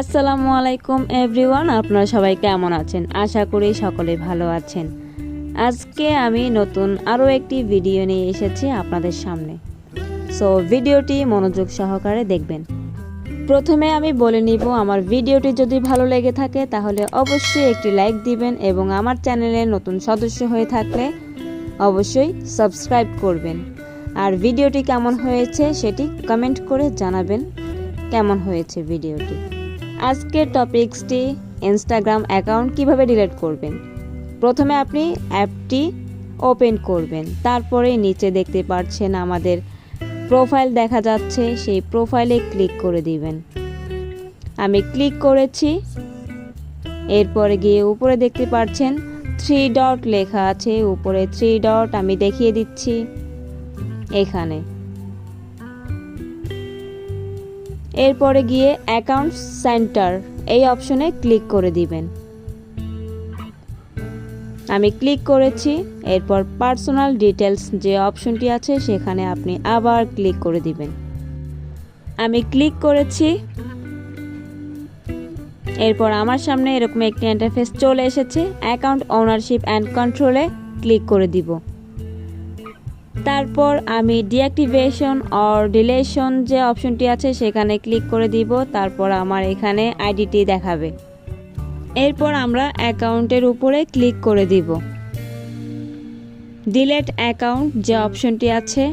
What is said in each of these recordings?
আসসালামু আলাইকুম এভরিওয়ান, আপনারা সবাই কেমন আছেন? আশা করি সকলে ভালো আছেন। আজকে আমি নতুন আরও একটি ভিডিও নিয়ে এসেছি আপনাদের সামনে। সো ভিডিওটি মনোযোগ সহকারে দেখবেন। প্রথমে আমি বলে নিব, আমার ভিডিওটি যদি ভালো লেগে থাকে তাহলে অবশ্যই একটি লাইক দিবেন এবং আমার চ্যানেলে নতুন সদস্য হয়ে থাকলে অবশ্যই সাবস্ক্রাইব করবেন। আর ভিডিওটি কেমন হয়েছে সেটি কমেন্ট করে জানাবেন কেমন হয়েছে ভিডিওটি। আজকের টপিকসটি ইনস্টাগ্রাম অ্যাকাউন্ট কিভাবে ডিলিট করবেন। প্রথমে আপনি অ্যাপটি ওপেন করবেন, তারপরে নিচে দেখতে পাচ্ছেন আমাদের প্রোফাইল দেখা যাচ্ছে, সেই প্রোফাইলে ক্লিক করে দিবেন। আমি ক্লিক করেছি। এরপরে গিয়ে উপরে দেখতে পাচ্ছেন 3 ডট লেখা আছে, উপরে 3 ডট আমি দেখিয়ে দিচ্ছি এখানে। এরপরে গিয়ে অ্যাকাউন্ট সেন্টার এই অপশনে ক্লিক করে দিবেন। আমি ক্লিক করেছি। এরপর পার্সোনাল ডিটেলস যে অপশনটি আছে সেখানে আপনি আবার ক্লিক করে দিবেন। আমি ক্লিক করেছি। এরপর আমার সামনে এরকম একটি ইন্টারফেস চলে এসেছে। অ্যাকাউন্ট ওনারশিপ অ্যান্ড কন্ট্রোলে ক্লিক করে দিব। তারপর আমি ডিঅ্যাক্টিভেশন অর ডিলেশন যে অপশনটি আছে সেখানে ক্লিক করে দিব। তারপর আমার এখানে আইডিটি দেখাবে। এরপর আমরা অ্যাকাউন্টের উপরে ক্লিক করে দিব। ডিলেট অ্যাকাউন্ট যে অপশনটি আছে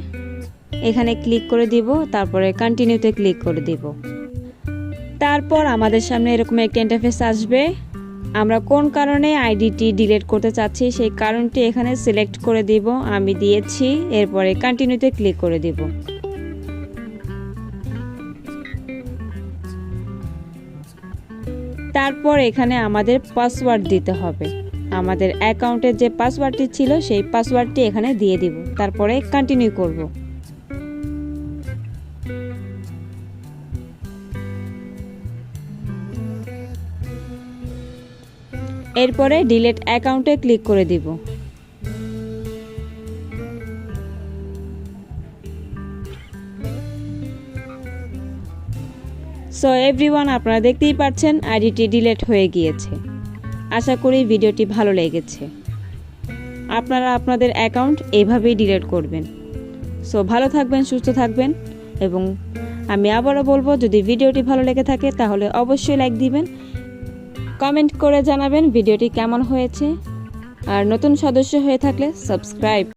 এখানে ক্লিক করে দিব। তারপরে কন্টিনিউতে ক্লিক করে দিব। তারপর আমাদের সামনে এরকম একটা ইন্টারফেস আসবে। আমরা কোন কারণে আইডিটি ডিলিট করতে চাচ্ছি সেই কারণটি এখানে সিলেক্ট করে দিব। আমি দিয়েছি। এরপরে কন্টিনিউতে ক্লিক করে দিব। তারপর এখানে আমাদের পাসওয়ার্ড দিতে হবে। আমাদের অ্যাকাউন্টের যে পাসওয়ার্ডটি ছিল সেই পাসওয়ার্ডটি এখানে দিয়ে দিব। তারপরে কন্টিনিউ করব। এরপরে ডিলিট অ্যাকাউন্টে ক্লিক করে দিব। সো এভরিওয়ান, আপনারা দেখতেই পাচ্ছেন আইডিটি ডিলিট হয়ে গিয়েছে। আশা করি ভিডিওটি ভালো লেগেছে। আপনারা আপনাদের অ্যাকাউন্ট এভাবেই ডিলিট করবেন। সো ভালো থাকবেন, সুস্থ থাকবেন এবং আমি আবারও বলবো, যদি ভিডিওটি ভালো লেগে থাকে তাহলে অবশ্যই লাইক দিবেন, কমেন্ট করে জানাবেন ভিডিওটি কেমন হয়েছে, আর নতুন সদস্য হয়ে থাকলে সাবস্ক্রাইব